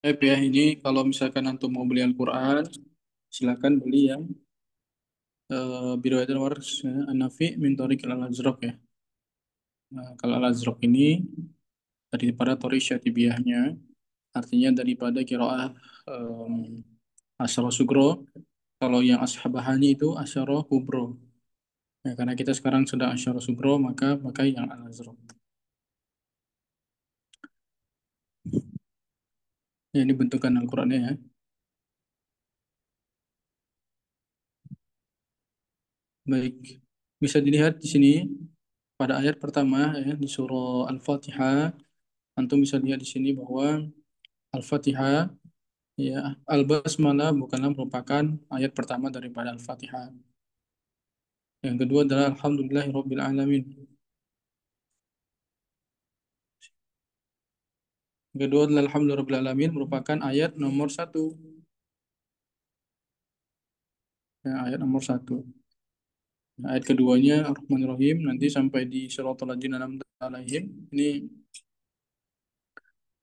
Ya, ini kalau misalkan antum mau beli Al-Quran, silakan beli yang Birawatil Waris ya, An-Nafi min Thariq Al-Azraq ya. Nah, kalau Al-Azraq ini daripada Thariq Syatibiyahnya, artinya daripada qiraah Asyara Sugro. Kalau yang Ashabahani itu Asyara Kubro. Ya, karena kita sekarang sedang Asyara Sugro, maka pakai yang Al-Azraq. Ya, ini bentukan Al-Qurannya ya. Baik, bisa dilihat di sini pada ayat pertama ya di surah Al-Fatihah. Antum bisa lihat di sini bahwa Al-Fatihah ya Al-Basmalah bukanlah merupakan ayat pertama daripada Al-Fatihah. Yang kedua adalah Alhamdulillahirabbil alamin. Yang kedua adalah Alhamdulillahirabbil alamin merupakan ayat nomor satu. Ya, ayat nomor satu. Ayat keduanya Ar-Rahmanir-Rahim nanti sampai di Shiratal Ladzina An'amta 'alaihim. Ini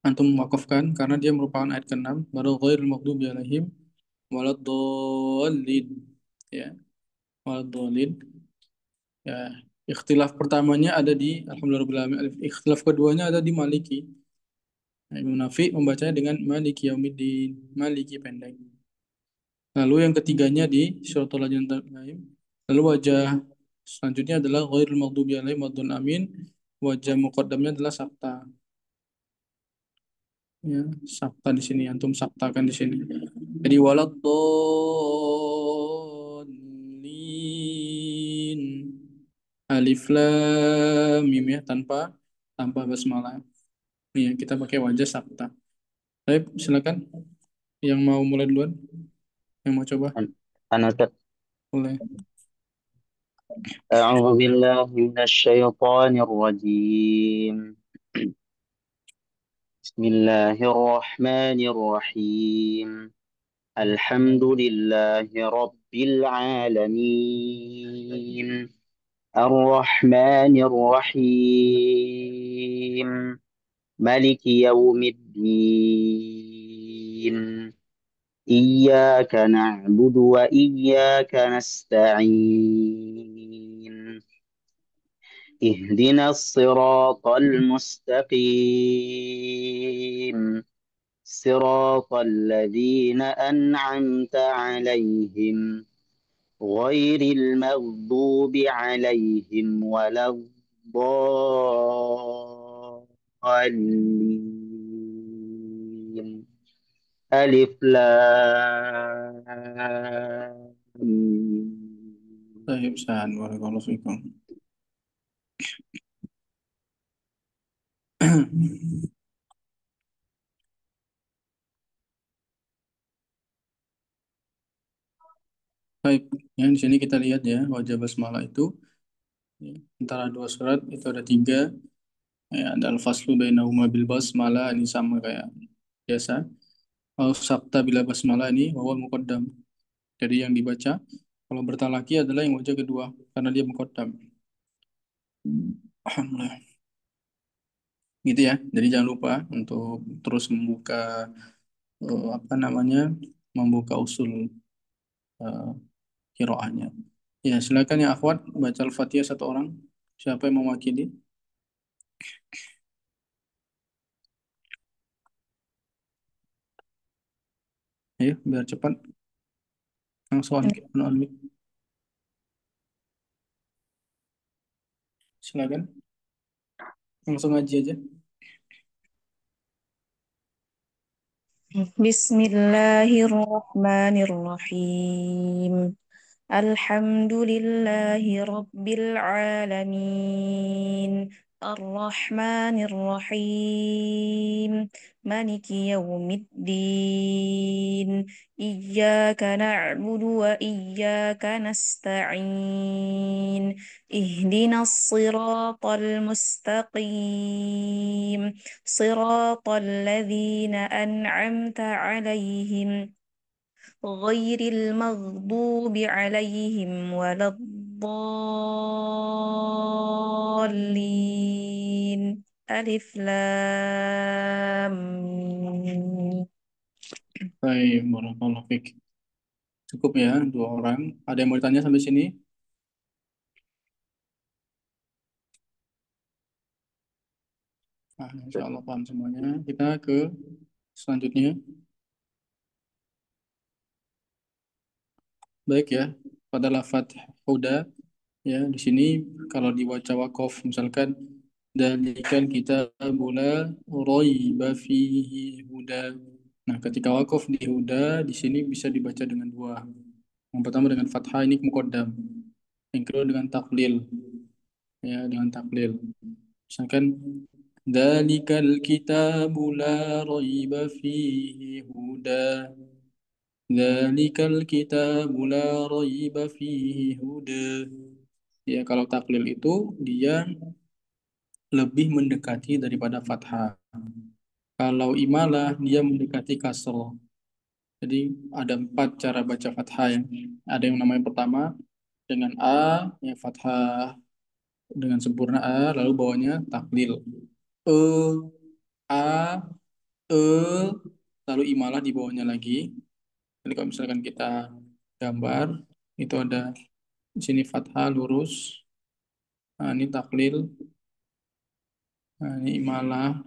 antum wakafkan karena dia merupakan ayat ke-6 baru ghairil maghdubi 'alaihim waladdallin. Ya, waladdallin. Ya, ikhtilaf pertamanya ada di Alhamdulillahirabbil alamin. Ikhtilaf keduanya ada di Maliki. Nah, Imam Nafi membacanya dengan Maliki Yaumiddin, Maliki pendek. Lalu yang ketiganya di Syuratul Ladzina. Lalu wajah selanjutnya adalah ghairil maghdubi 'alaihim waladhdallin amin. Wajah muqaddamnya adalah sabta. Ya, sabta di sini antum sabtakan di sini. Jadi waladdallin. Alif lam mim ya tanpa tanpa basmalah. Iya, kita pakai wajah sabta. Baik, silakan yang mau mulai duluan, yang mau coba أنا mulai. أعوذ بالله من الشيطان الرجيم. بسم الله الرحمن الرحيم. الحمد لله رب العالمين، الرحمن الرحيم، ملك يوم الدين. إياك نعبد وإياك نستعين. اهدنا الصراط المستقيم، صراط الذين أنعمت عليهم، غير المغضوب عليهم ولا الضالين. ألف لام ميم. Baik, Ustaz. Barakallahu fikum. Baik, yang di sini kita lihat ya wajah basmalah itu ya, antara dua surat itu ada tiga. Ya, ada al-faslu bainahuma bil basmalah ini sama kayak biasa. Al sabta bila basmalah ini wawal muqaddam. Jadi yang dibaca kalau bertalaki adalah yang wajah kedua karena dia muqaddam. Alhamdulillah. Gitu ya. Jadi jangan lupa untuk terus membuka apa namanya? Membuka usul uh, qiraahnya. Ya, silakan ya akhwat baca Al-Fatihah satu orang. Siapa yang mewakili? Ayo, biar cepat. Langsung on mic. Silakan. Langsung aja aja. بسم الله الرحمن الرحيم. الحمد لله رب العالمين، الرحمن الرحيم، مالك يوم الدين. إياك نعبد وإياك نستعين. اهدنا الصراط المستقيم، صراط الذين أنعمت عليهم، غير المغضوب عليهم ولا الضالين. ألف لام ميم. Baik, barakallahu fiik. Cukup ya, dua orang. Ada yang mau ditanya sampai sini? Nah, insya Allah paham semuanya. Kita ke selanjutnya. Baik ya, pada lafadz huda ya di sini kalau dibaca wakof misalkan dalikal kitabu la raiba fihi huda. Nah, ketika wakof di huda di sini bisa dibaca dengan dua. Yang pertama dengan fathah ini muqaddam. Yang kedua dengan taklil ya dengan taklil. Misalkan dalikal kitabu la raiba fihi huda. Dalikal kitabu la raiba fihi huda. Ya, kalau taklil itu dia lebih mendekati daripada fathah. Kalau imalah dia mendekati kasroh. Jadi ada empat cara baca fathah yang ada yang namanya pertama dengan a yang fathah dengan sempurna a lalu bawahnya taklil e a e lalu imalah di bawahnya lagi. Jadi kalau misalkan kita gambar itu ada di sini fathah lurus, nah, ini taklil, nah, ini imalah,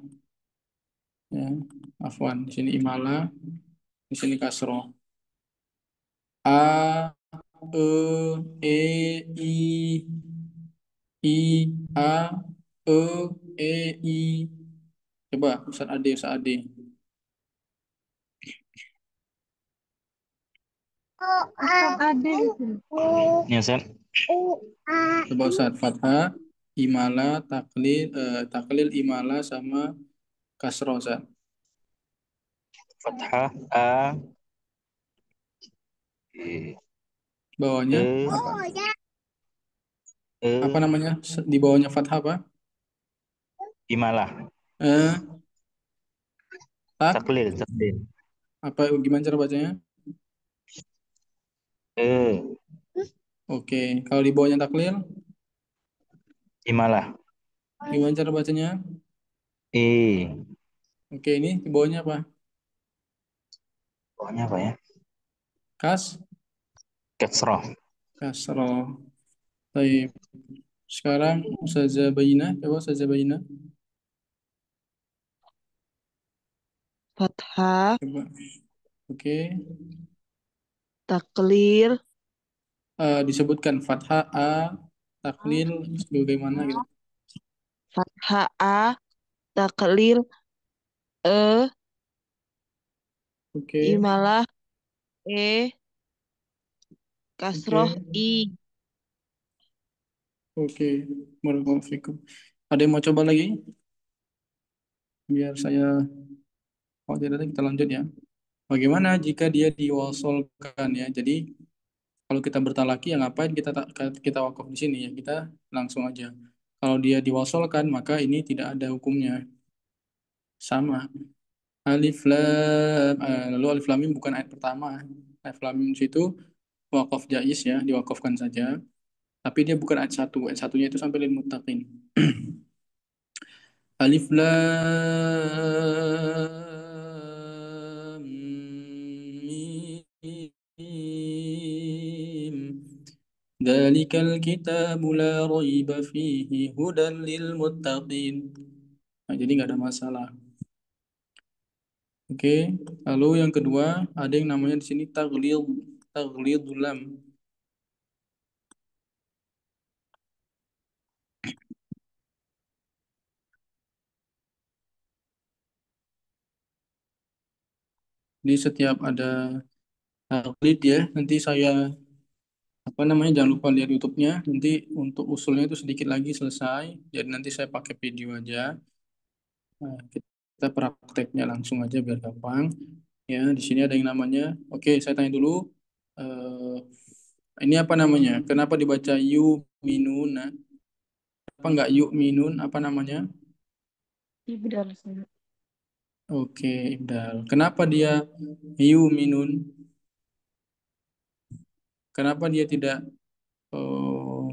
ya, afwan di sini imalah, di sini kasroh. A, E, I, A, I. Coba Ustaz Ade, Ustaz Ade. Ya, Ustaz. Coba Ustaz Fathah, imala, taklil, taklil, imala sama kasroh Ustaz. Fathah A E Bawahnya apa? Apa E namanya? Di bawahnya fathah apa? Imalah. Eh, tak Taklil, taklil. apa gimana cara bacanya? E Oke, kalau di bawahnya taklil, Imalah. gimana cara bacanya? E. Oke, ini di bawahnya apa? Pokoknya apa ya? Kas, Kasrah. kasroh. Baik. Sekarang Ustazah Bayina, coba Ustazah Bayina. Fathah, Coba. Oke. taklir, Disebutkan fathah A, taklil, bagaimana gitu. fathah A, taklir E, Oke, imalah E, kasroh oke, I. oke. Barakallahu fikum. Ada yang mau coba lagi? Biar saya, oh tidak ada, kita lanjut ya. Bagaimana jika dia diwasolkan ya? Jadi kalau kita bertalaki ya ngapain kita wakaf di sini ya? Kita langsung aja. Kalau dia diwasolkan maka ini tidak ada hukumnya. Sama. Alif lam lalu alif lam mim bukan ayat pertama. Alif lam mim itu wakaf jaiz ya, diwakafkan saja. Tapi dia bukan ayat satu. Ayat satunya itu sampai lil muttaqin. Alif lam mim. Dzalikal kitabu la raiba fihi hudan lil muttaqin. Nah, jadi nggak ada masalah. Oke, lalu yang kedua ada yang namanya di sini taglid lam. Di setiap ada taglid ya, nanti saya apa namanya jangan lupa lihat YouTube-nya. Nanti untuk usulnya itu sedikit lagi selesai. Jadi nanti saya pakai video aja. Nah, kita prakteknya langsung aja biar gampang. Ya, di sini ada yang namanya. Oke, saya tanya dulu. eh ini apa namanya? Kenapa dibaca yu minuna? Apa enggak yuk minun? Apa namanya? Ibdal. Oke, Ibdal. Kenapa dia yu minun? Kenapa dia tidak eh,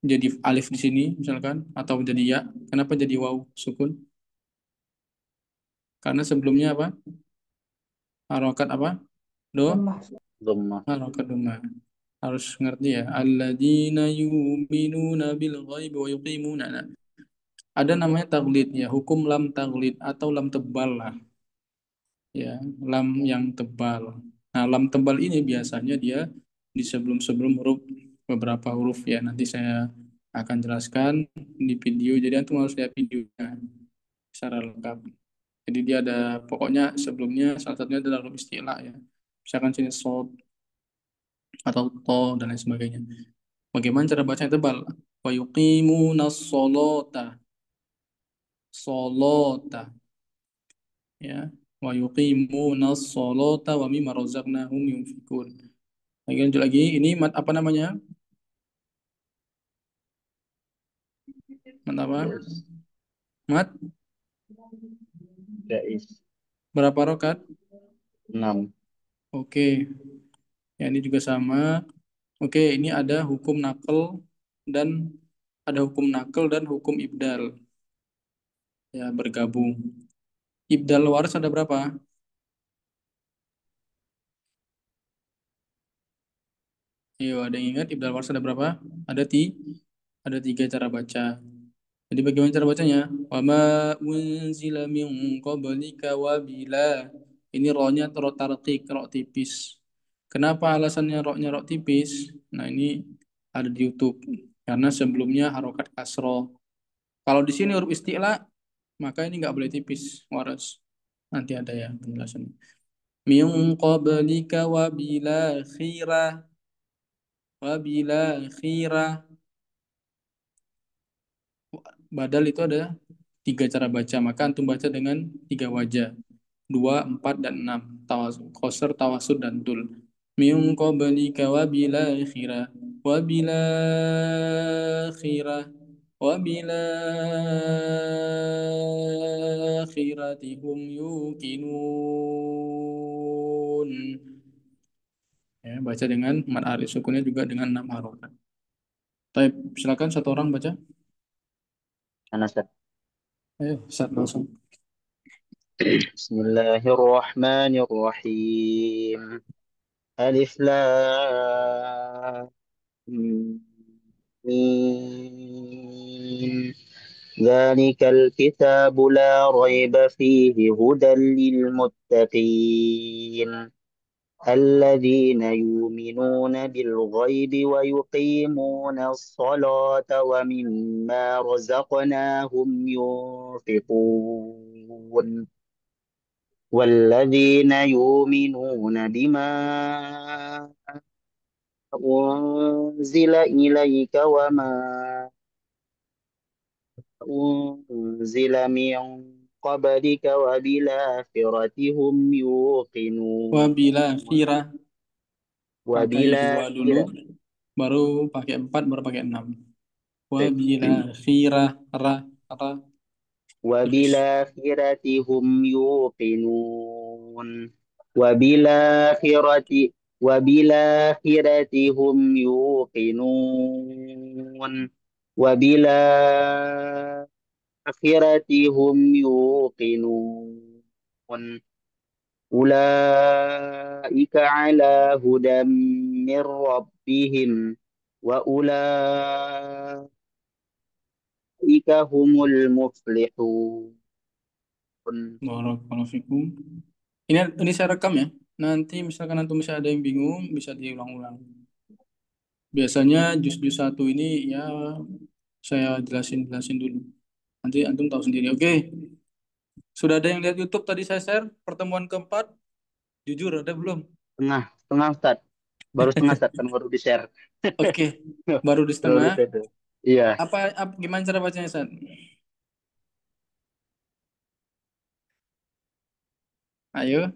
jadi alif di sini misalkan atau jadi ya? Kenapa jadi waw sukun? Karena sebelumnya apa? Harokat apa? Do? Lemah. Dhammah. Harokat doma. Harus ngerti ya. Alladzina yu'minuna bil ghaibi wa yuqimuna. Nah, ada namanya taglid ya, hukum lam taglid atau lam tebal lah ya, lam yang tebal. Nah, lam tebal ini biasanya dia di sebelum-sebelum huruf, beberapa huruf ya. Nanti saya akan jelaskan di video. Jadi antum harus lihat videonya secara lengkap. Jadi dia ada pokoknya sebelumnya salah satunya adalah huruf istilah ya. Misalkan sini sod atau to dan lain sebagainya. Bagaimana cara bacanya tebal? Wa yuqimunas sholata. Solota ya, wa yuqimunas sholata wa mimma razaqnahum yunfikun. Lagi lanjut lagi, ini mat apa namanya? Mat apa? Jais. Mat Jais. berapa rokat? 6. Oke, ya ini juga sama. Oke, ini ada hukum nakal dan hukum ibdal ya, bergabung. Ibdal waras ada berapa? Iya, ada yang ingat ibdal waras ada berapa? Ada ada tiga cara baca. Jadi bagaimana cara bacanya? Wama unzila min qablika wabila. Ini rohnya ro tarqiq, ro tipis. Kenapa alasannya rohnya ro tipis? Nah, ini ada di YouTube. Karena sebelumnya harokat kasro. Kalau di sini huruf isti'la, maka ini nggak boleh tipis, waras. Nanti ada ya penjelasannya. Min qablika wabila khirah. Wabila khirah. Badal itu ada tiga cara baca, maka antum baca dengan tiga wajah, 2, 4, dan 6. Qasar, tawasud, dan tul. Min qablika wa bil akhirah wa bil akhirah wa bil akhirati hum yuqinun. Ya, baca dengan mad arif sukunnya juga dengan 6 harokat. Baik, silakan satu orang baca. Ana Ustaz. Ayo, Ustaz langsung. Bismillahirrahmanirrahim. Alif lam mim. ذلك الكتاب لا ريب فيه هدى للمتقين الذين يؤمنون بالغيب ويقيمون الصلاة ومما رزقناهم ينفقون والذين يؤمنون بما أنزل إليك وما أنزل من قبلك وبالآخرة هم Wa يوقنون bila khirah, pakai dua dulu, وبالآخرة baru pakai 4, baru pakai 6. Wa bila khirah, ra, ra, terus. وبالآخرة هم يوقنون وبالآخرة وبالآخرة هم يوقنون وبالآخرة هم يوقنون أولئك على هدى من ربهم وأولئك هم المفلحون. Barakallahu fikum. Ini saya rekam ya. Nanti misalkan antum bisa ada yang bingung, bisa diulang-ulang. Biasanya juz-juz satu ini ya saya jelasin dulu. Nanti antum tahu sendiri. Oke. Sudah ada yang lihat YouTube tadi saya share pertemuan keempat? Jujur ada belum? Setengah, setengah Ustaz. Baru setengah Ustaz, kan baru di-share. Oke. Baru di Baru setengah. di-share tuh. Iya, Gimana cara bacanya, Ustaz? Ayo.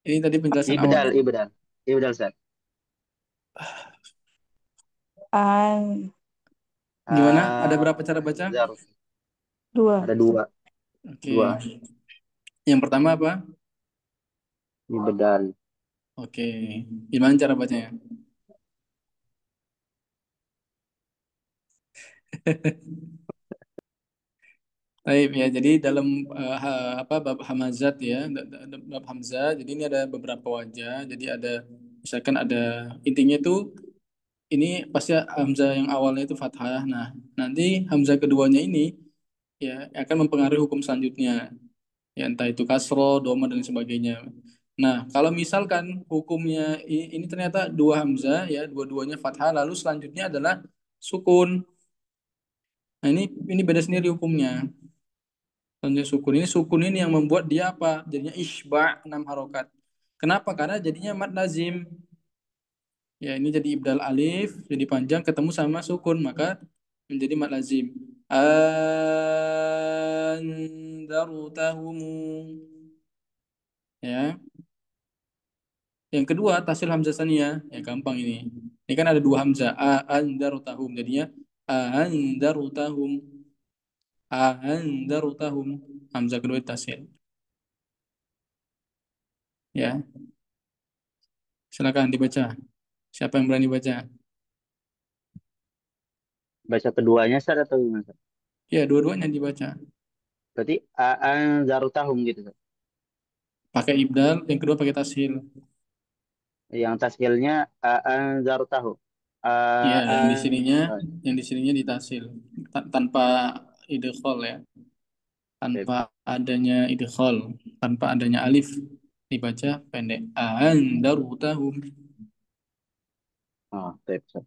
Ini tadi penjelasan ibdal, awalnya. ibdal. Ibdal Ustaz. An. Gimana? Ada berapa cara baca? Zar. Dua. Ada dua. Oke. Dua. Yang pertama apa? Ibdal. Oke. Gimana cara bacanya? Baik ya, jadi dalam apa bab hamazat ya, bab hamzah. Jadi ini ada beberapa wajah. Jadi ada misalkan ada intinya tuh ini pasti hamzah yang awalnya itu fathah. Nah, nanti hamzah keduanya ini ya akan mempengaruhi hukum selanjutnya. Ya entah itu kasro, doma dan sebagainya. Nah, kalau misalkan hukumnya ini ternyata dua hamzah ya, dua-duanya fathah, lalu selanjutnya adalah sukun. Nah, ini beda sendiri hukumnya. Selanjutnya sukun ini yang membuat dia apa? Jadinya isba 6 harokat. Kenapa? Karena jadinya mad lazim. Ya, ini jadi ibdal alif, jadi panjang ketemu sama sukun, maka menjadi mad lazim. Andarutahumu. Ya. Yang kedua, tasil hamzah saniyah. Ya, gampang ini. Ini kan ada dua hamzah. Andarutahum. Jadinya andarutahum. Andarutahum. Hamzah kedua tasil. Ya, silakan dibaca. Siapa yang berani baca? Baca keduanya Ustaz atau gimana Ustaz? Ya, dua-duanya dibaca. Berarti aan zarutahum gitu Ustaz. Pakai ibdal, yang kedua pakai tasil. Yang taskilnya aan zarutahum. Ya, Aan. Oh, yang di sininya ditasil. Tanpa idghal ya. sip. Tanpa adanya idghal, tanpa adanya alif. Dibaca pendek. Andarutahum. Oh, sip, sip.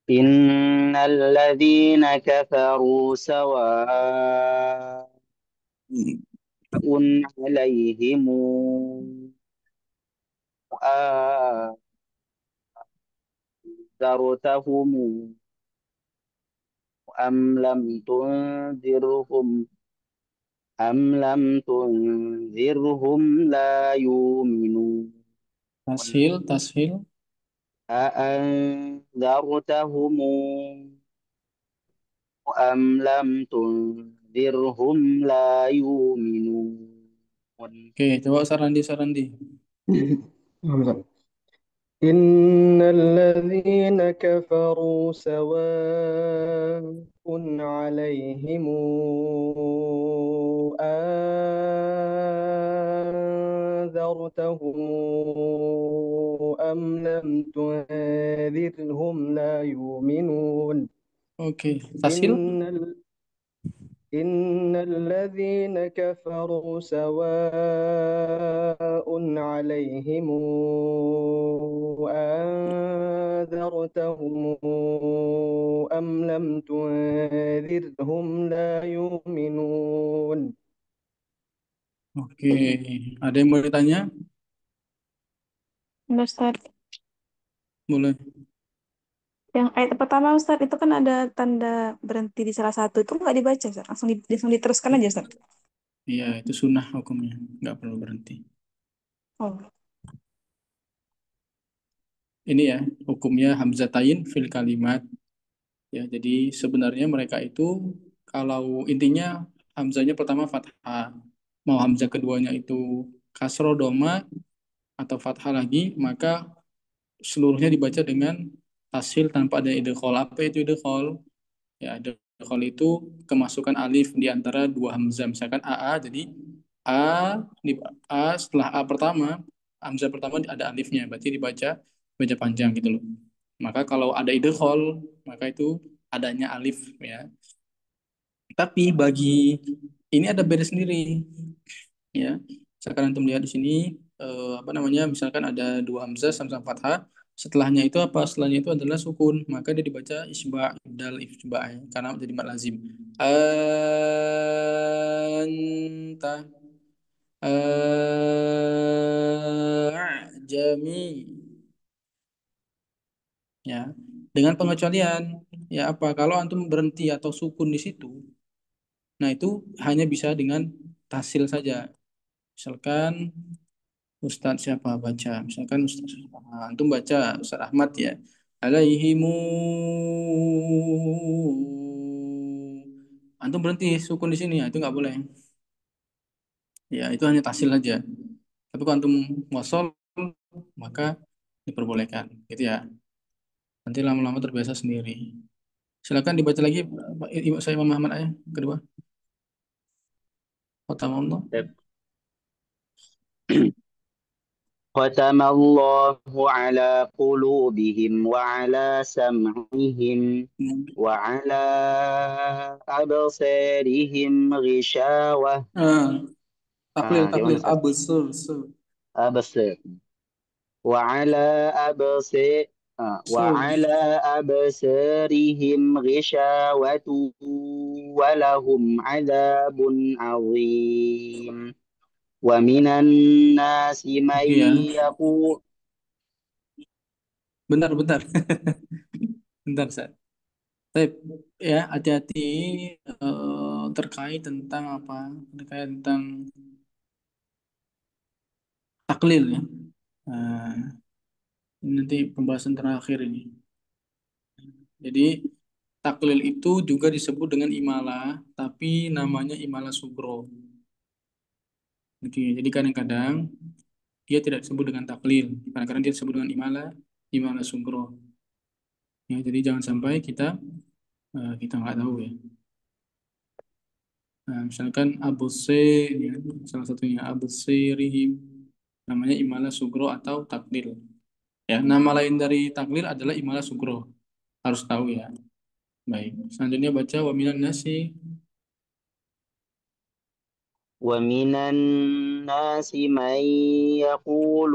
Innal ladzina kafaru sawa'un alaihim أنذرتهم أم لم تنذرهم لا يؤمنون Tashil. أأنذرتهم أم لم تنذرهم لا يؤمنون. Oke, coba Sarandi. إن الذين كفروا سواء عليهم أنذرتهم أم لم تنذرهم لا يؤمنون Oke, tasil. إن الذين كفروا سواء عليهم أنذرتهم أم لم تنذرهم لا يؤمنون. Oke, ada yang mau ditanya? Ustaz. Boleh. Yang ayat pertama Ustaz itu kan ada tanda berhenti di salah satu itu nggak dibaca Ustaz. Langsung diteruskan aja Ustaz. Iya, itu sunnah hukumnya. Nggak perlu berhenti. Oh, Ini ya, hukumnya hamzatain fil kalimat. Ya, jadi sebenarnya mereka itu kalau intinya hamzanya pertama fathah, mau hamzah keduanya itu kasro doma atau fathah lagi, maka seluruhnya dibaca dengan tasil tanpa ada idghal. Apa itu idghal? Ya, idghal itu kemasukan alif di antara dua hamzah. Misalkan AA, jadi A di A setelah A pertama, hamzah pertama ada alifnya, berarti baca panjang gitu loh. Maka kalau ada idghal, maka itu adanya alif ya. Tapi bagi ini ada beda sendiri ya. Misalkan antum lihat di sini apa namanya? Misalkan ada dua hamzah sama-sama fathah, setelahnya itu apa? Setelahnya itu adalah sukun, maka dia dibaca isba, ibdal, ifba ya, karena jadi mad lazim. Anta ajami ya. Dengan pengecualian ya apa? Kalau antum berhenti atau sukun di situ, nah itu hanya bisa dengan tasil saja. Misalkan Ustadz siapa baca? Misalkan Ustadz antum baca Ustadz Ahmad ya. Alaihimu. Antum berhenti sukun di sini ya, itu nggak boleh. Ya, itu hanya tahsil saja. Tapi kalau antum wasol maka diperbolehkan. Gitu ya. Nanti lama-lama terbiasa sendiri. Silakan dibaca lagi saya Imam Muhammad ayat kedua. Khatamullah. ختم الله على قلوبهم وعلى سمعهم وعلى أبصارهم غشاوة. Taklil Gimana Ustaz? absur. أبصر وعلى أبصار وعلى أبصارهم غشاوة ولهم عذاب عظيم ومن الناس من Iya, يقول bentar. Bentar, Ustaz. Baik, ya hati-hati terkait tentang apa? Terkait tentang taklil ya. Nah, ini nanti pembahasan terakhir ini. Jadi taklil itu juga disebut dengan imalah, tapi namanya imalah sugro. Jadi kadang-kadang dia tidak disebut dengan taklil, kadang-kadang dia disebut dengan imalah sugro. Ya, jadi jangan sampai kita nggak tahu ya. Nah, misalkan ya, salah satunya abusirihim, namanya imalah sugro atau taklil. Ya, nama lain dari taklil adalah imalah sugro. Harus tahu ya. Baik. Selanjutnya baca wa minan nasi. ومن الناس من يقول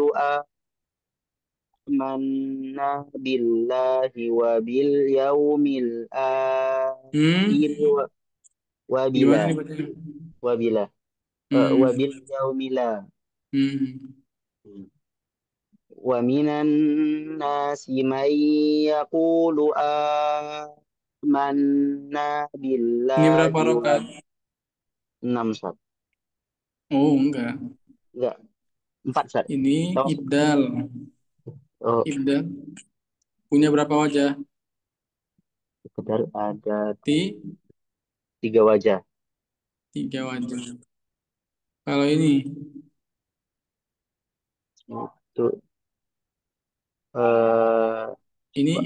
آمنا بالله وباليوم الآخر Gimana وبلا nih bacanya? وبلا Hmm. وباليوم الآخر Hmm. ومن الناس من يقول آمنا Ini بالله berapa rokat? 6 Sat. Oh, enggak. Enggak, 4 Sat. Ini Oh, ibdal. oh, Ibdal. Punya berapa wajah? sekedar ada Ti 3 wajah. 3 wajah. Kalau ini Itu eh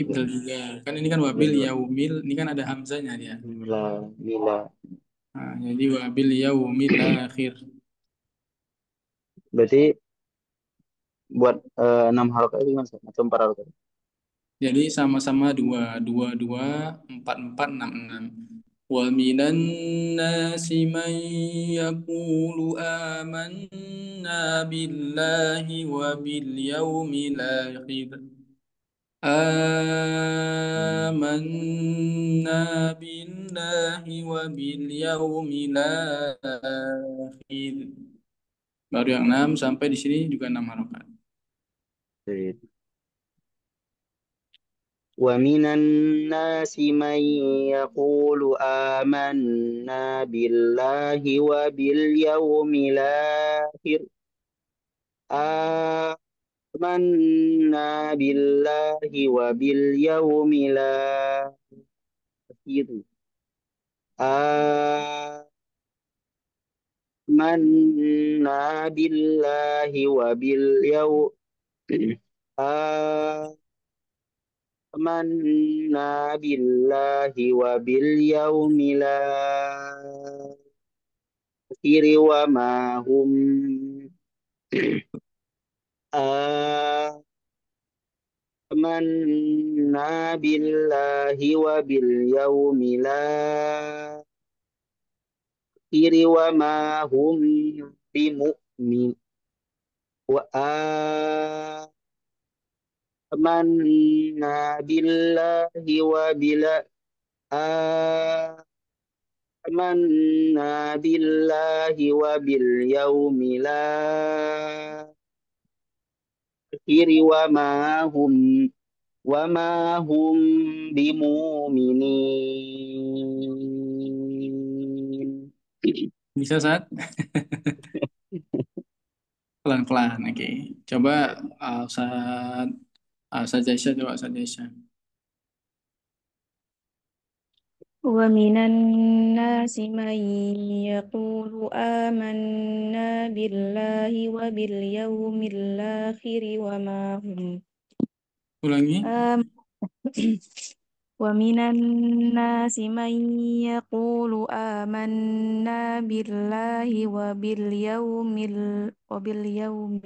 ibdal juga. Kan ini kan wabil yaumil, ini kan ada hamzanya dia. Mila, Mila. Nah, jadi wabil yaumil akhir. Berarti buat 6 harokat itu gimana Sat? Atau 4 harokat? Jadi sama-sama dua, 4, 6. Wa minan nasi man yaqulu amanna billahi wa bil yaumil akhir. آمنا بالله وباليوم الآخر. Baru yang 6 sampai di sini juga 6 harokat. Baik. ومن الناس من يقول آمنا بالله وباليوم الآخر آمنا بالله وباليوم الآخر آمنا بالله وباليوم آمنا بالله وباليوم الآخر وما هم آمنا بالله وباليوم الآخر وما هم بمؤمن وآمنا بالله آمنا بالله وباليوم الآخر وما هم بمؤمنين. Bisa saat pelan-pelan. Oke. Coba saat Sajaisyah coba Sajaisyah. ومن الناس من يقول آمنا بالله وباليوم الآخر وما هم Ulangi. آم ومن الناس من يقول آمنا بالله Wabil وباليوم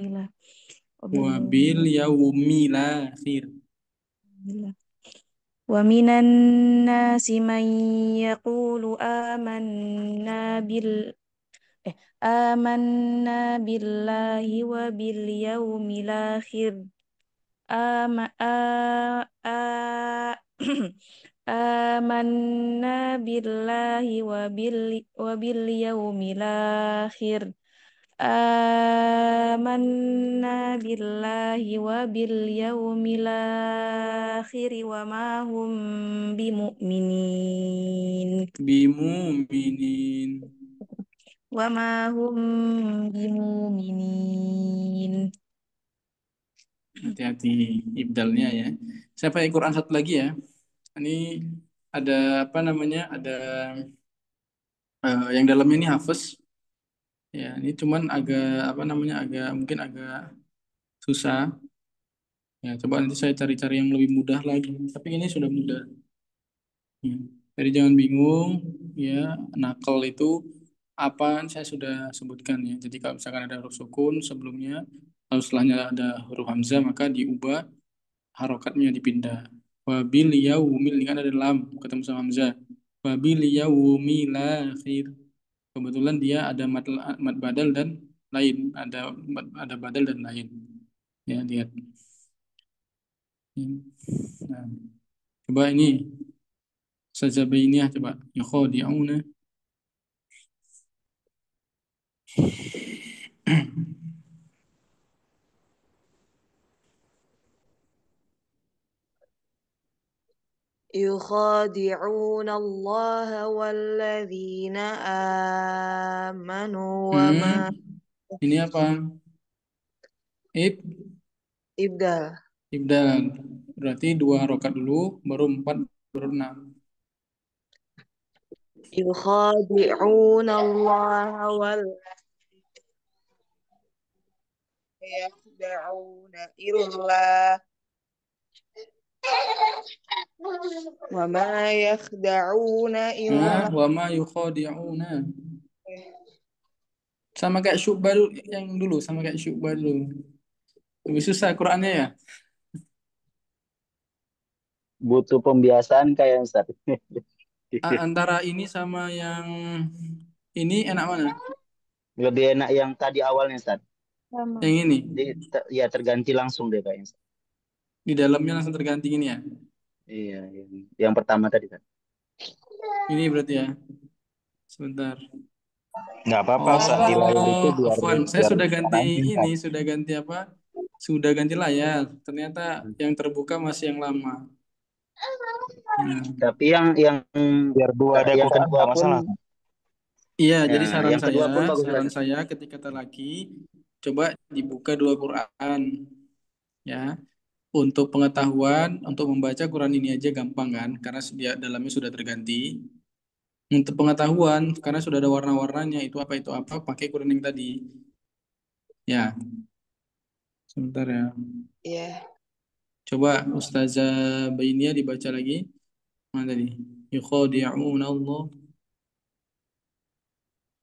yaumil akhir. ومن الناس من يقول آمنا بالله وباليوم الآخر آم آ آ آمنا بالله وباليوم الآخر آمنا بالله وباليوم الآخر Bimuminin. وما هم بمؤمنين. Hati-hati ibdalnya ya. Saya pakai Quran satu lagi ya. Ini ada apa namanya? Ada yang dalamnya ini hafes. Ya, ini cuman agak apa namanya? Mungkin agak susah. Ya, coba nanti saya cari-cari yang lebih mudah lagi. Tapi ini sudah mudah. Ya. Jadi jangan bingung, ya. Nakal itu apa? Saya sudah sebutkan ya. Jadi kalau misalkan ada huruf sukun sebelumnya, lalu setelahnya ada huruf hamzah, maka diubah harokatnya dipindah. Wabil yaumil ini kan ada lam ketemu sama hamzah. Wabil yaumil akhir. Kebetulan dia ada mad badal dan lain, ada badal dan lain. Ya, lihat. Nah, coba ini saja ini ya coba. Yakhadi'una. يخادعون الله والذين آمنوا وما Ini apa? Ib, إبدال ibdal. Berarti dua harokat dulu, baru empat, baru enam. يخادعون الله يخدعون إلا وما يخدعون Nah, إلا wa ma yukhadi'una. Sama kayak syu'bah dulu, yang dulu, sama kayak syu'bah dulu. Lebih susah Qurannya ya. Butuh pembiasaan kayak Ustaz. Antara ini sama yang ini enak mana? Lebih enak yang tadi awalnya Ustaz. Sama. Yang ini. Ya terganti langsung deh kayaknya Ustaz. Di dalamnya langsung terganti ini ya. Iya, yang pertama tadi kan. Ini berarti ya. Sebentar. Nggak apa-apa Ustaz, di layar itu Oh, biar Afwan, saya biar sudah ganti sekarang ini, singkat. sudah ganti apa? Sudah ganti layar. Ternyata yang terbuka masih yang lama. Nah, Tapi yang Biar dua ada yang Quran kedua nggak pun masalah. iya, ya, jadi yang kedua pun bagus saran banget. saya ketika lagi coba dibuka dua Quran, ya. Untuk pengetahuan, untuk membaca Quran ini aja gampang kan, karena dia dalamnya sudah terganti. Untuk pengetahuan, karena sudah ada warna-warnanya, itu apa, pakai Quran yang tadi. Ya, sebentar ya. ya Coba Ustazah Bainia dibaca lagi. Mana tadi? Yukhadi'un Allah.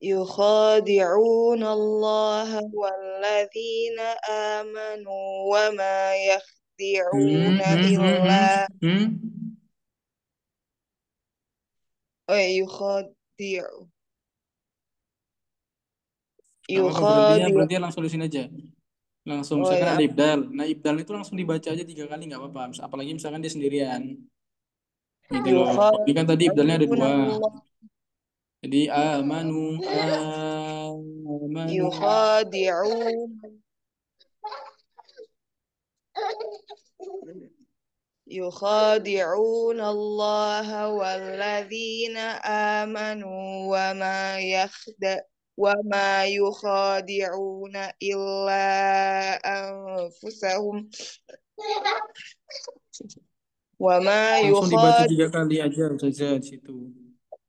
يخادعون الله والذين آمنوا وما Hmm, يخدعون hmm, hmm, hmm. إلا Hmm? يخادع Gak apa-apa, berhentinya, يخادع berhentinya langsung di sini aja. Langsung, oh misalkan ya ada ibdal. Nah, ibdal itu langsung dibaca aja tiga kali, nggak apa-apa. Apalagi misalkan dia sendirian. Gitu loh. Ini kan tadi ibdalnya ada يخادعون dua. الله Jadi, amanu. يخادعون يخادعون الله والذين آمنوا وما يخادعون إلا أنفسهم وما Langsung dibaca يخادعون tiga kali aja saja di situ.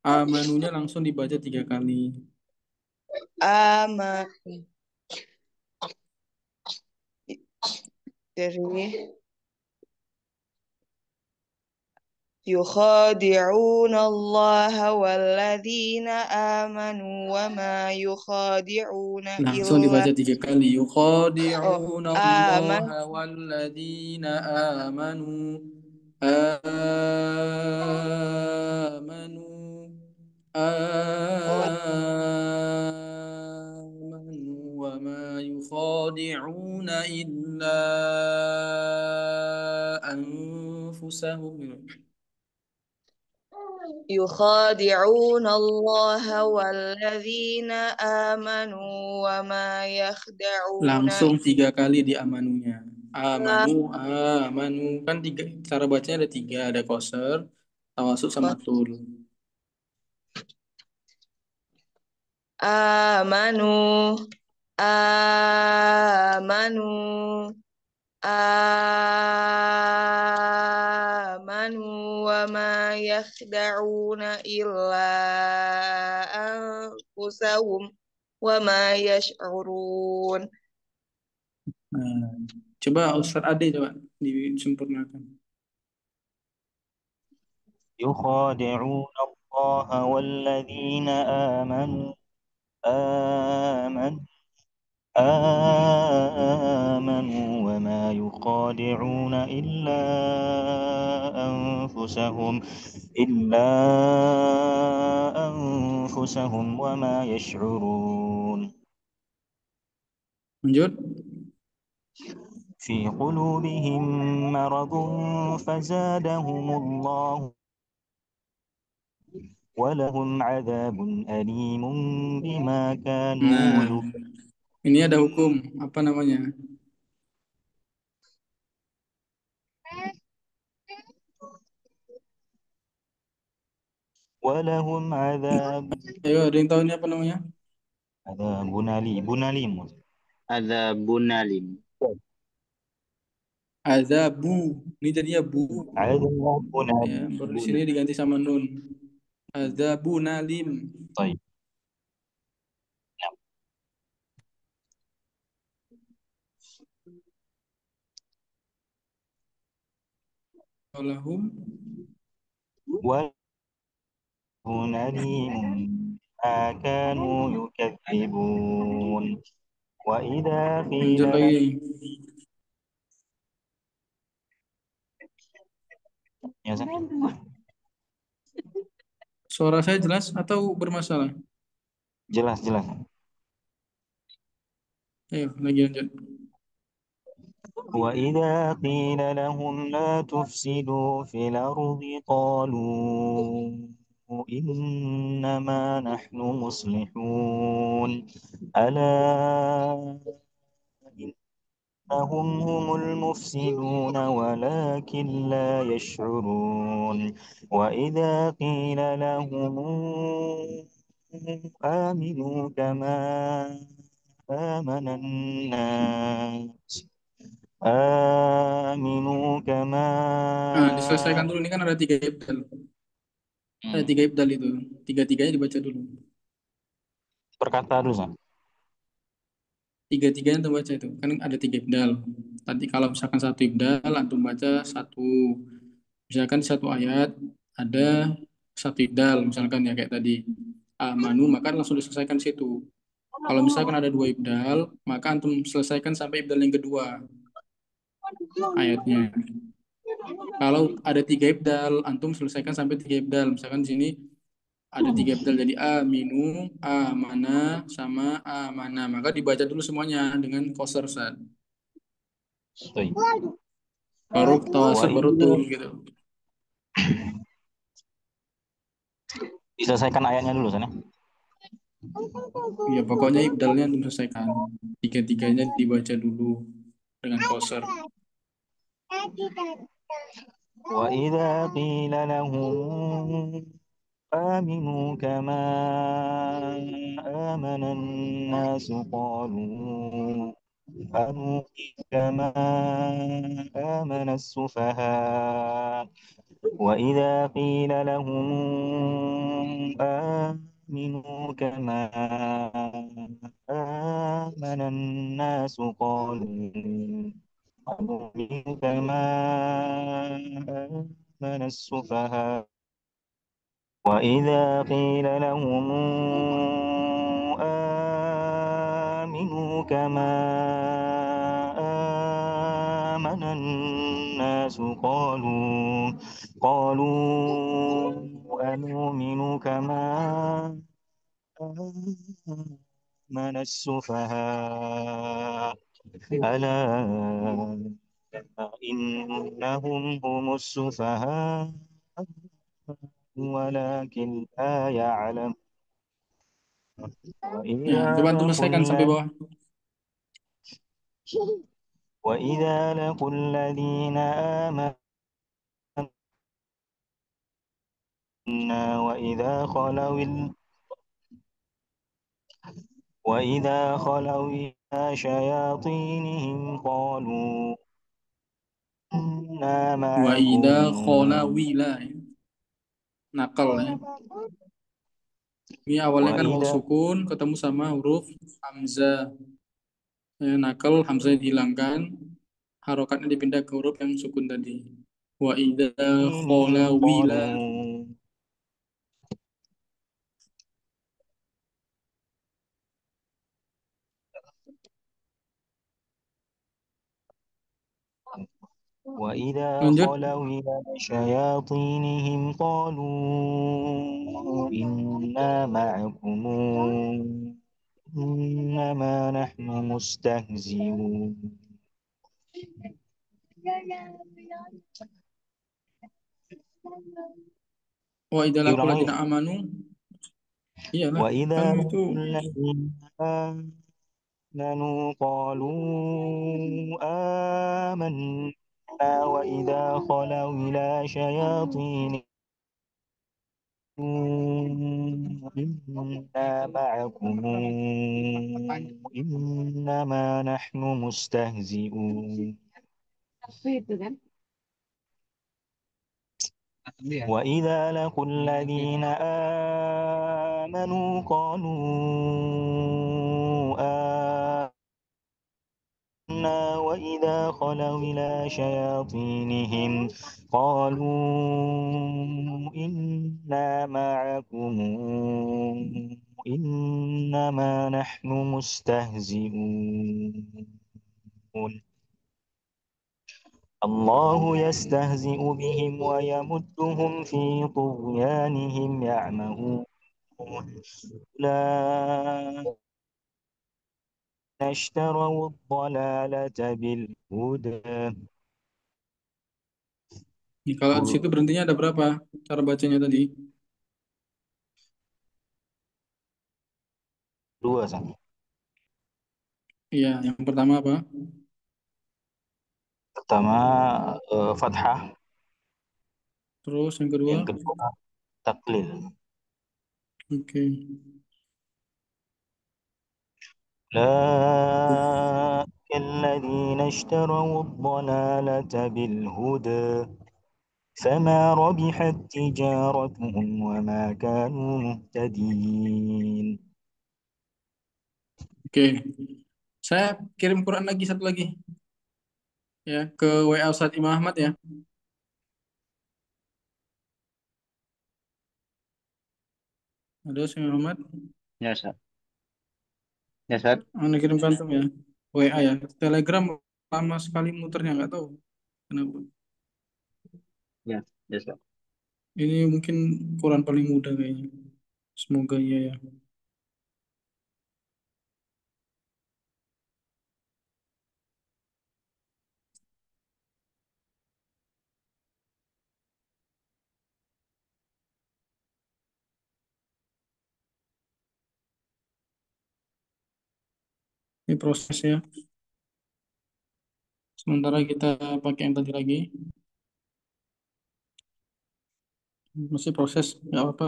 Amanunya langsung dibaca tiga kali. dari يخادعون الله والذين آمنوا وما يخادعون Langsung إلا dibaca 3 kali. Yukhadi'una آمن Allah walladzina amanu. Amanu. Amanu wa ma yukhadi'una illa anfusahum. يخادعون الله والذين آمنوا وما يخدعون Langsung 3 kali di amanunya. Amanu, amanu. Kan tiga, cara bacanya ada 3. Ada koser, tawasud, sama tul. آمنوا آمنوا آمنوا وما يخدعون إلا أنفسهم وما يشعرون. Nah, coba Ustaz Ade coba disempurnakan. يخادعون الله والذين آمنوا آمنوا وما يخادعون إلا أنفسهم وما يشعرون. Lanjut. في قلوبهم مرض فزادهم الله ولهم عذاب أليم بما كانوا Nah, يكذبون. ini ada hukum apa namanya? ولهم عذاب Ayo, ada yang tahu ini apa namanya? أليم. Adzabun alim. Azabu. Ini jadinya bu. عذاب Ya, أليم. baru di sini diganti sama nun. Azabu nalim. طيب. Walahum. ولهم أليم ما كانوا يكذبون وإذا قيل Lanjut لهم lagi. ya, Zak. Suara saya jelas atau bermasalah? jelas Ayo, lagi lanjut. وإذا قيل لهم لا تفسدوا في الأرض قالوا إنما نحن مصلحون ألا إنهم هم المفسدون ولكن لا يشعرون وإذا قيل لهم آمنوا كما آمن الناس Nah, diselesaikan dulu. Ini kan ada 3 ibdal. Ada 3 ibdal itu. 3-3-nya dibaca dulu. Berkata dulu, Zak. 3-3-nya antum baca itu. Kan ada 3 ibdal. Tadi kalau misalkan 1 ibdal, antum baca 1. Misalkan di 1 ayat ada 1 ibdal. Misalkan ya kayak tadi. Amanu, maka langsung diselesaikan di situ. Kalau misalkan ada 2 ibdal, maka antum selesaikan sampai ibdal yang kedua ayatnya. Kalau ada 3 ibdal, antum selesaikan sampai 3 ibdal. Misalkan di sini ada 3 ibdal jadi aminu, amana, sama amana. Maka dibaca dulu semuanya dengan koser Ustaz. Baru tawasud, baru tul gitu. Diselesaikan ayatnya dulu, sana. Ya pokoknya ibdalnya antum selesaikan. 3-3-nya dibaca dulu dengan koser. وإذا قيل لهم آمنوا كما آمن الناس قالوا أنؤمن كما آمن السفهاء وإذا قيل لهم آمنوا كما آمن الناس قالوا أنؤمن كما آمن آمن السفهاء وإذا قيل لهم آمنوا كما آمن الناس قالوا أنؤمن كما آمن السفهاء ألا إنهم هم السفهاء ولكن لا يعلم Ya, coba وإذا antum لقوا selesaikan sampai bawah. الذين آمنا وإذا خلوا إلى شياطينهم قالوا إنا Wa معكم idza khala wila, ya. Nakal ya. Ini awalnya kan waw وإذا sukun ketemu sama huruf hamzah. Ya, nakal hamzah dihilangkan, harokatnya dipindah ke huruf yang sukun tadi. Wa idza khala wila. قالوا وإذا Lanjut. خلوا إلى شياطينهم قالوا إنا معكم إنما نحن مستهزئون Wa idza laqul diulang lagi ladzina amanu. Iyalah, وإذا kan itu لقوا الذين آمنوا قالوا آمنا وإذا خلوا إلى شياطينهم إنا معكم إنما نحن مستهزئون وإذا لقوا الذين آمنوا قالوا آمنا وإذا خلوا إلى شياطينهم قالوا إنا معكم إنما نحن مستهزئون الله يستهزئ بهم ويمدهم في طغيانهم يعمهون أولئك اشتروا الضلالة بالهدى kalau di situ berhentinya ada berapa cara bacanya tadi? dua sama. Iya, yang pertama apa? Pertama fathah, Terus yang kedua? yang kedua taklil. Oke. أولئك الذين اشتروا الضلالة بالهدى فما ربحت تجارتهم وما كانوا مهتدين. Oke. Saya kirim Quran lagi satu lagi ya ke WA Ustadz Imam Ahmad ya. Ada Ustadz Imam Ahmad. Ya, Ustaz. Ya, Ustaz. Anda kirim kantum ya. WA ya. Telegram lama sekali muternya nggak tahu kenapa. Ya, ya, Ustaz. Ini mungkin Quran paling mudah kayaknya. Semoga iya ya. Ini proses ya. Sementara kita pakai yang tadi lagi. Masih proses, nggak apa-apa.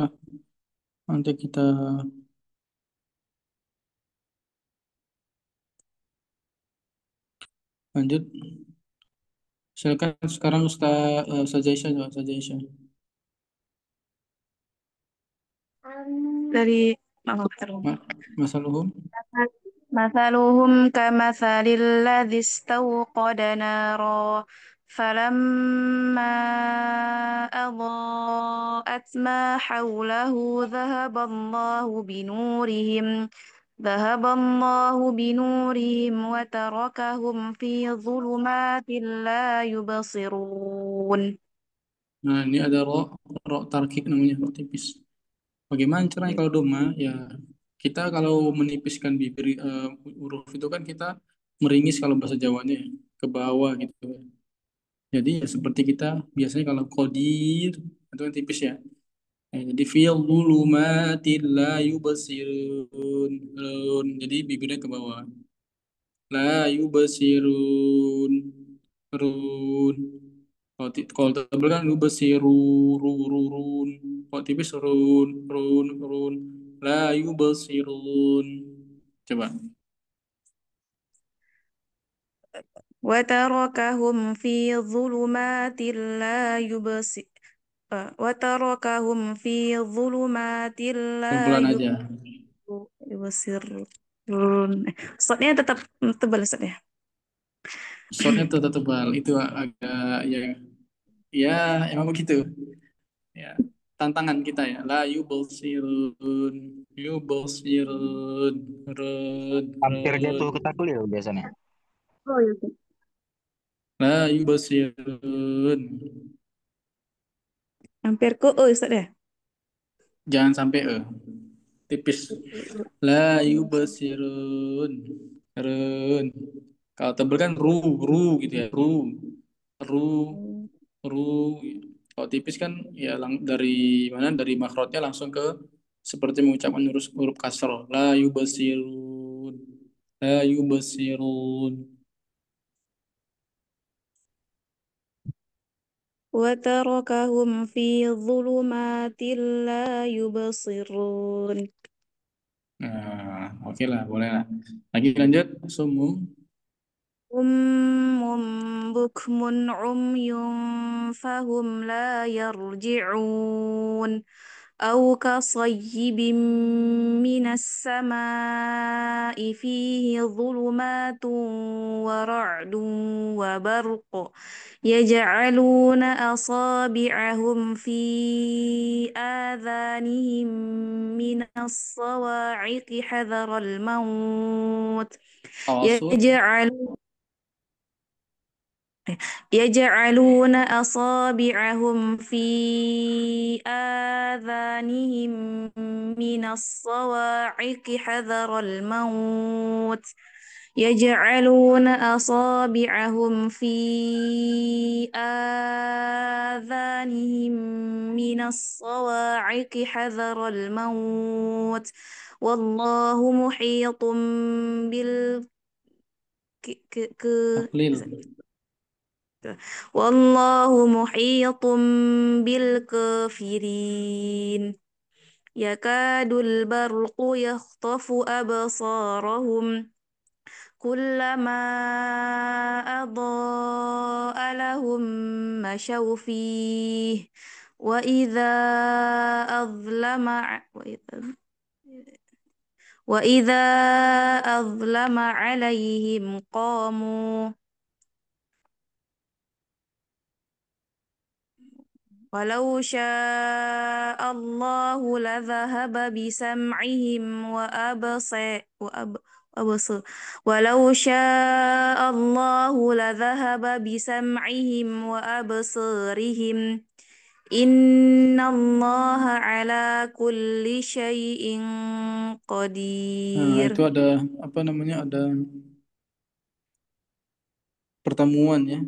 Nanti kita lanjut. Silakan sekarang Ustaz Aisyah, Ustaz Aisyah. Dari maaf, Masaluhum. مثلهم كمثل الذي استوقد نارا فلما أضاءت ما حوله ذهب الله بنورهم وتركهم في ظلمات لا يبصرون. Nah, ini ada ro tarkik namanya, ro tipis. Bagaimana caranya kalau doma? Ya, kita kalau menipiskan bibir huruf itu kan kita meringis kalau bahasa Jawanya ya, ke bawah gitu. Jadi ya seperti kita biasanya kalau kodir itu kan tipis ya. Jadi fil zulumatil la yubsirun. Jadi bibirnya ke bawah. La yubsirun. Run. Kalau tebal kan yubsiru run. Kalau tipis run. La yubsirun. Coba. وتركهم في ظلمات لا يبصر وتركهم في ظلمات لا Pelan-pelan aja. يبصرون. Ustadznya tetap tebal Ustadznya. Soundnya tetap tebal. Itu agak ya emang begitu. Ya, tantangan kita ya. La yubsirun, Hampir run. jatuh ke taklil biasanya. Oh iya. La yubsirun. Hampir ke Ustadz ya. Jangan sampai tipis. La yubsirun, run. Kalau tebal kan ru gitu ya. Ru, ru. Kalau tipis kan ya dari mana? Dari makrotnya langsung ke seperti mengucapkan huruf kasar. La yubsirun. La yubsirun. وتركهم في ظلمات لا يبصرون. Nah, oke lah, boleh lah. Lagi lanjut, sumum. صم بكم عمي فهم لا يرجعون أو كصيب من السماء فيه ظلمات ورعد وبرق يجعلون أصابعهم في آذانهم من الصواعق حذر الموت Tawasul. يجعلون أصابعهم في آذانهم من الصواعق حذر الموت يجعلون أصابعهم في آذانهم من الصواعق حذر الموت والله محيط بال ك... ك... Taklil. والله محيط بالكافرين يكاد البرق يخطف أبصارهم كلما أضاء لهم مشوا فيه وإذا أظلم وإذا أظلم عليهم قاموا ولو شاء الله لذهب بسمعهم وأبصر ولو شاء الله لذهب بسمعهم وأبصارهم إن الله على كل شيء Nah, قدير. itu ada apa namanya? Ada pertemuan ya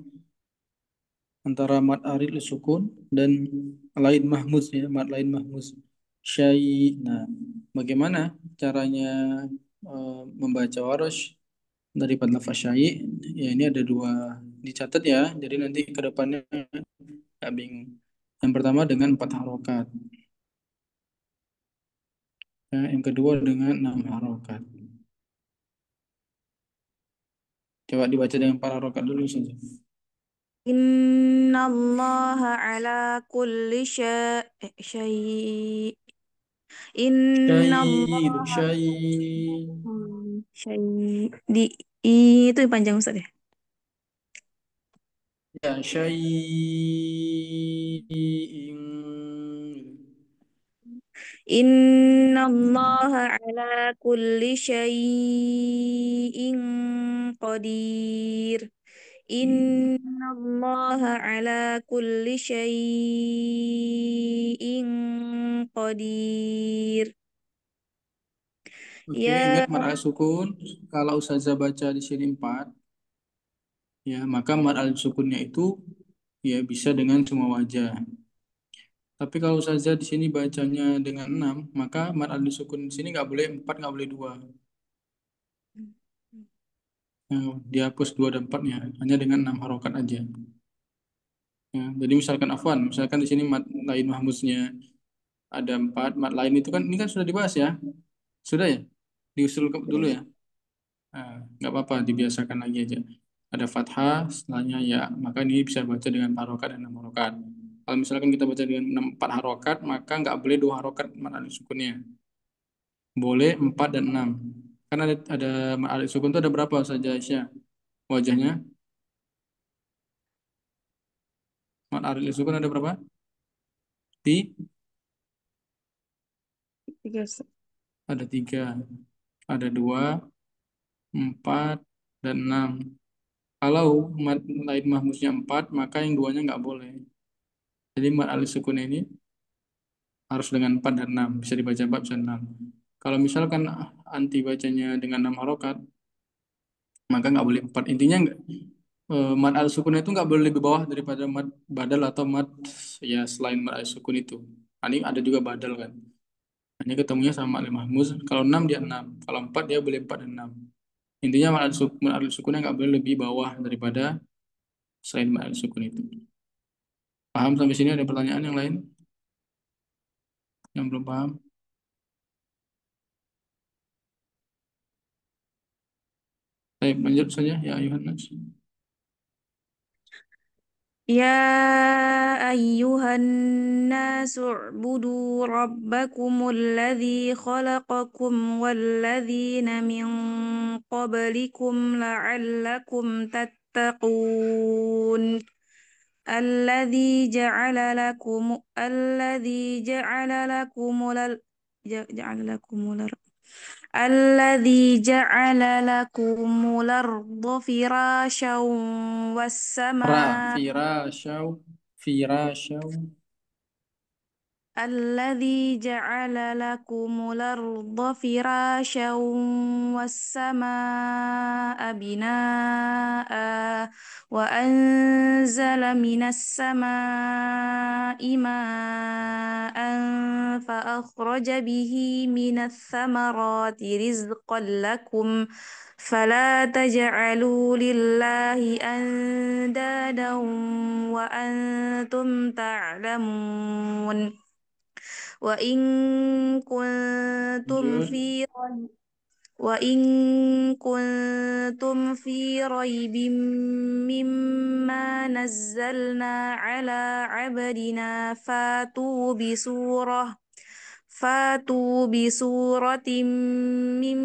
antara mad arid sukun dan lain mahmuz ya, mad lain mahmuz. Syai. Nah, bagaimana caranya membaca warosh daripada lafaz syai? Ya ini ada dua dicatat ya. Jadi nanti ke depannya nggak bingung. Yang pertama dengan 4 harokat. Ya, yang kedua dengan 6 harokat. Coba dibaca dengan 4 harokat dulu saja. Inna Allah ala kulli syai. Inna Syai, Allah syai. syai. Di itu yang panjang Ustaz ya. Ya, syai'in Innallaha ala kulli syai'in qadir. Innallaha ala kulli syai'in qadir. Oke, Ya, ingat mad al sukun. Kalau Ustazah baca di sini 4, ya maka mad al sukunnya itu ya bisa dengan semua wajah. Tapi kalau Ustazah di sini bacanya dengan 6, maka mad al sukun di sini nggak boleh 4, nggak boleh 2. Dihapus 2 dan 4-nya, hanya dengan 6 harokat aja. Ya, jadi misalkan afwan, misalkan di sini mad lain mahmuznya ada 4, mad lain itu kan ini kan sudah dibahas ya. Sudah ya? Diusul dulu ya. Nah, nggak apa-apa, dibiasakan lagi aja. Ada fathah, setelahnya ya, maka ini bisa baca dengan 4 harokat dan 6 harokat. Kalau misalkan kita baca dengan 4 harokat, maka nggak boleh 2 harokat mad alif sukunnya. Boleh 4 dan 6. Kan ada mad alif sukun itu ada berapa saja Aisyah? Wajahnya, mad alif sukun ada berapa? Di, tiga, Ustaz. ada 3. Ada 2, 4, dan 6. Kalau mad lain mahmuznya 4, maka yang duanya nggak boleh. Jadi mad alif sukun ini harus dengan 4 dan 6. Bisa dibaca 4, bisa 6. Kalau misalkan anti bacanya dengan 6 harokat, maka nggak boleh 4. Intinya mad al sukun itu nggak boleh lebih bawah daripada mad badal atau mad ya selain mad al sukun itu. Ini ada juga badal kan. Hanya ketemunya sama mad al mahmuz. Kalau 6 dia 6. Kalau 4 dia boleh 4 dan 6. Intinya mad al sukunnya nggak boleh lebih bawah daripada selain mad al sukun itu. Paham sampai sini? Ada pertanyaan yang lain? Yang belum paham? Baik, lanjut saja ya ayuhan nas. Ya ayyuhan nasu u'budu rabbakumul ladzi khalaqakum walladzina min qablikum la'allakum tattaqun. الذي جعل لكم جعل لكم الذي جعل لكم الأرض فراشا والسماء Firasyaw. الذي جعل لكم الأرض فراشا والسماء بناء وأنزل من السماء ماء فأخرج به من الثمرات رزقا لكم فلا تجعلوا لله أندادا وأنتم تعلمون وإن كنتم Lanjut. في ريب وإن كنتم في ريب مما نزلنا على عبدنا فاتوا بسورة من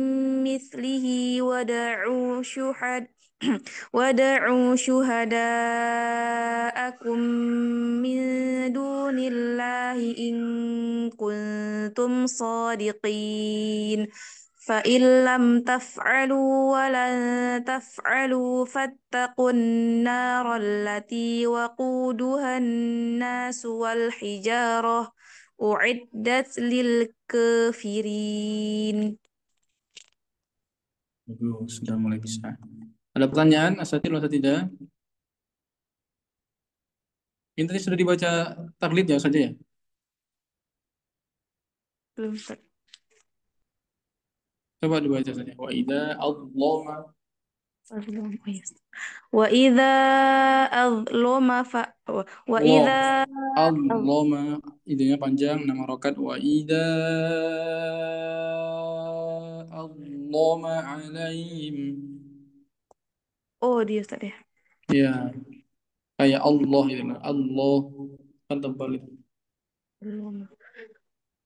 مثله ودعوا شهداءكم من دون الله إن كنتم صادقين فإن لم تفعلوا ولن تفعلوا فاتقوا النار التي وقودها الناس والحجارة أعدت للكافرين. Sudah mulai bisa. Ada pertanyaan, asatidz atau tidak? Ini tadi sudah dibaca taklid ya saja ya? Belum, Ustaz. Coba dibaca saja. Wa idza allama. Belum. Oh, iya, Ustaz. وإذا أظلم وإذا Wa allama. Idenya panjang, nama rokat. Wa idza allama alaihim. Oh, dia Ustaz ya. Ya, kayak Allah itu. Allah kan tebal itu. Belum.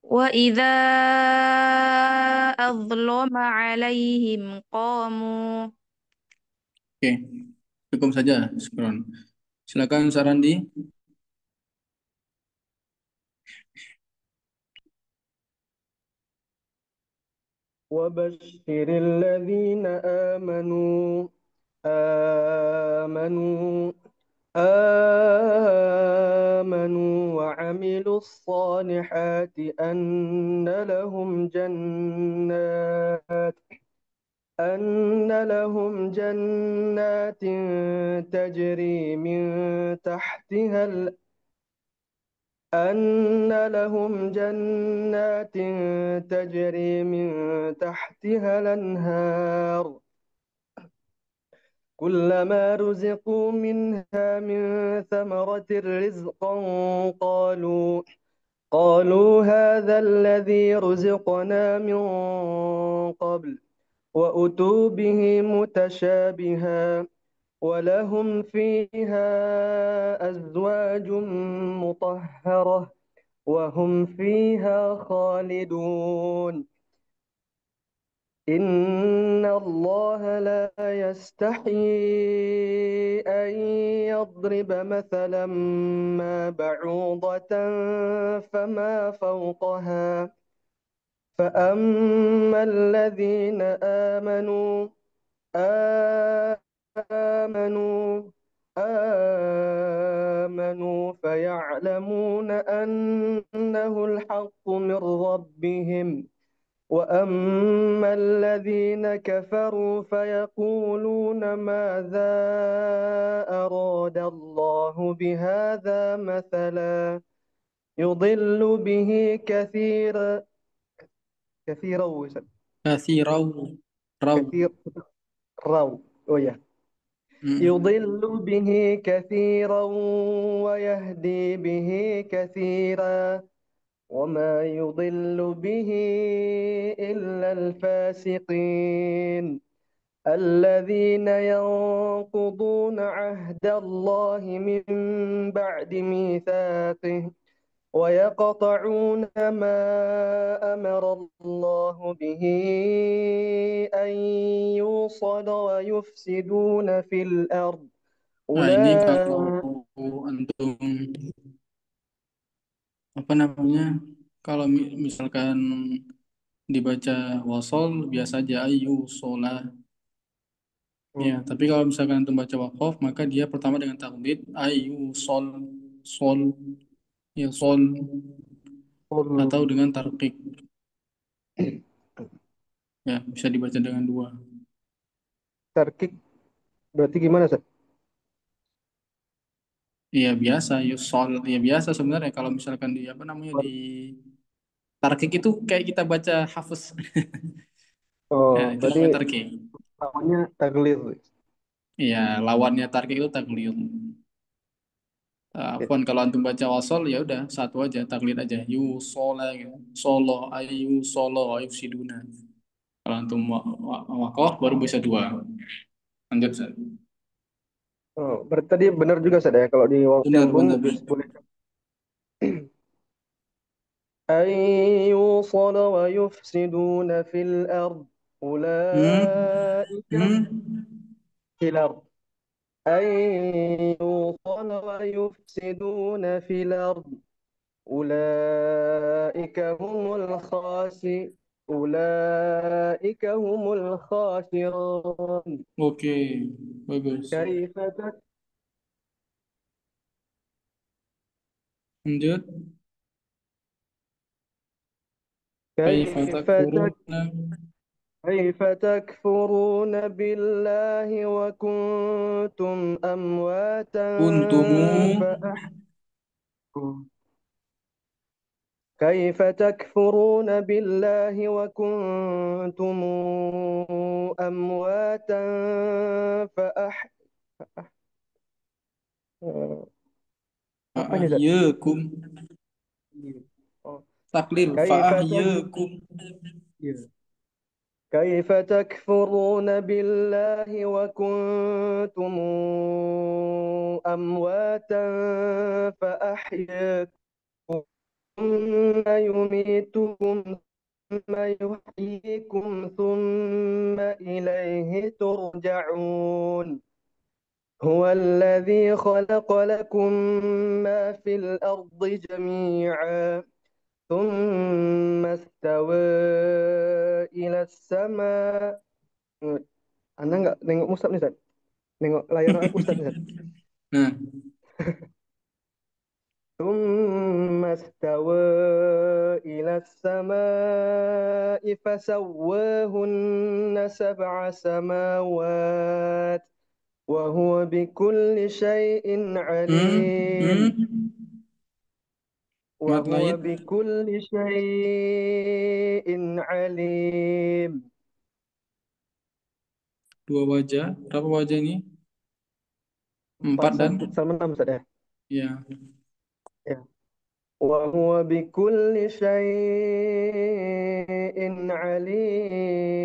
وإذا أظلم عليهم قاموا. Oke, cukup saja. Skron. Silakan Sarandi. وبشر الذين آمنوا وعملوا الصالحات أن لهم جنات تجري من تحتها الأنهار كلما رزقوا منها من ثمرة رزقا قالوا هذا الذي رزقنا من قبل وأتوا به متشابها ولهم فيها أزواج مطهرة وهم فيها خالدون إن الله لا يستحيي أن يضرب مثلا ما بعوضة فما فوقها فأما الذين آمنوا فيعلمون أنه الحق من ربهم وأما الذين كفروا فيقولون ماذا أراد الله بهذا مثلا يضل به كثيرا كثيرا كثير راو يضل به كثيرا ويهدي به كثيرا وما يضل به إلا الفاسقين الذين ينقضون عهد الله من بعد ميثاقه ويقطعون ما أمر الله به أن يوصل ويفسدون في الأرض Nah, ini kalau أولئك antum kalau misalkan dibaca wasol biasa aja ayu solah ya, tapi kalau misalkan antum baca wakof maka dia pertama dengan taklid ayu sol ya sol atau dengan tarkik ya, bisa dibaca dengan dua. Tarkik berarti gimana, Ustaz? Iya biasa yusol ya biasa sebenarnya kalau misalkan di apa namanya di tarkik itu kayak kita baca hafes ya Oh, itu berarti namanya tarkik. namanya taglir. Iya lawannya tarkik itu taklid. Afwan kalau antum baca wasol ya udah satu aja taklid aja yusola gitu. Solo ayu solo ayu siduna. Kalau antum wakof baru bisa dua. Lanjut Ustaz. Oh, berarti tadi benar juga, Ustaz, ya, kalau Benar nyambung benar. boleh أن يوصل ويفسدون في الأرض أولئك Hmm. في الأرض أن يوصل ويفسدون في الأرض أولئك هم الخاسرون أولئك هم الخاسرون Oke, bagus. كيف Lanjut. Kaifa كيف takfuruna كيف تكفرون بالله وكنتم أمواتا kuntumu فأحياكم كيف تكفرون بالله وكنتم أمواتا فأح apa ini, Ustaz? fa'ahyakum Oh. taklil كيف fa'ahyakum كيف تكفرون بالله وكنتم أمواتا فأحياكم ثم يميتكم ثم يحييكم ثم إليه ترجعون هو الذي خلق لكم ما في الأرض جميعا ثم استوى ila sama. Anda nggak nengok Ustaz nih, Ustaz? Nengok layar Ustaz nih, Ustaz. Nah, ثم استوى إلى السماء فسواهن سبع سماوات وهو بكل شيء عليم mat وهو lain بكل شيء عليم. dua wajah. Berapa wajah ini? 4 4 dan sama 6, Ustaz ya. ya. Ya. وهو بكل شيء عليم.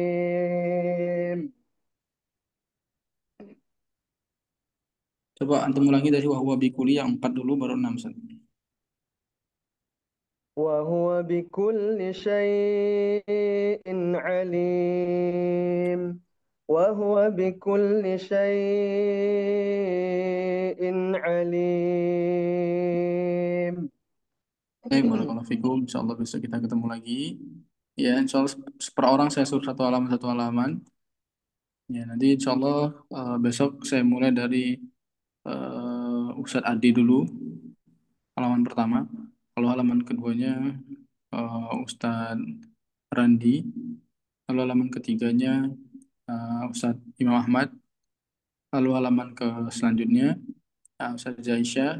Coba antum ulangi dari wahwa bikuli yang 4 dulu baru 6. Ustaz. وهو بكل شيء عليم. وهو بكل شيء عليم. Baik, barakallahu fikum. Insyaallah besok kita ketemu lagi. Ya, insyaallah per orang saya suruh satu halaman. Ya, nanti insyaallah besok saya mulai dari Ustadz Adi dulu, halaman pertama. Kalau halaman keduanya Ustadz Randi. Lalu halaman ketiganya Ustadz Imam Ahmad. Lalu halaman ke selanjutnya Ustadz Aisyah.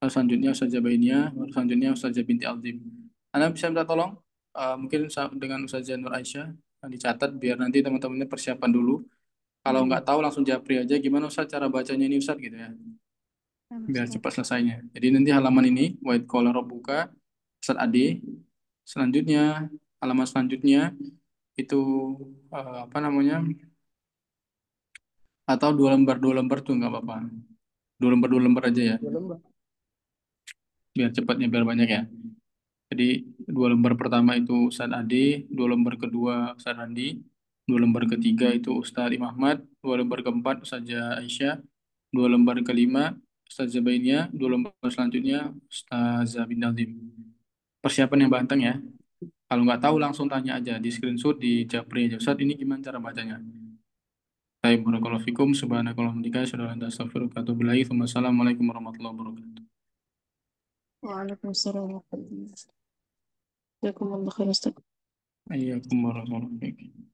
Lalu selanjutnya Ustadz Jabainia. Lalu selanjutnya Ustadz Binti Aldim. Anda bisa minta tolong mungkin dengan Ustadz Nur Aisyah dicatat biar nanti teman-temannya persiapan dulu. Kalau nggak tahu langsung japri aja gimana Ustadz cara bacanya ini Ustadz gitu ya. Biar cepat selesainya. Jadi nanti halaman ini white collar buka Ustadz Adi. Selanjutnya halaman selanjutnya itu apa namanya? Atau dua lembar tuh nggak apa-apa. Dua lembar aja ya. 2 lembar. Biar cepatnya biar banyak ya. Jadi dua lembar pertama itu Ustadz Adi, dua lembar kedua Ustadz Randi, dua lembar ketiga itu Ustadz Imam Ahmad, dua lembar keempat Ustazah Aisyah, dua lembar kelima Ustazah Zabainia, dua lembar selanjutnya Ustazah bin Nazim. Persiapan yang banteng ya. Kalau nggak tahu langsung tanya aja di screenshot di Japri aja. Ustadz ini gimana cara bacanya? Baik, barakallahu fikum, subhanakallahumma wa bihamdika, asyhadu an la ilaha illa anta, astaghfiruka wa atubu ilaik. Wassalamualaikum warahmatullahi wabarakatuh. Waalaikumsalam warahmatullahi wabarakatuh. Jazakumullah khair Ustaz. Ayyakum warahmatullahi wabarakatuh.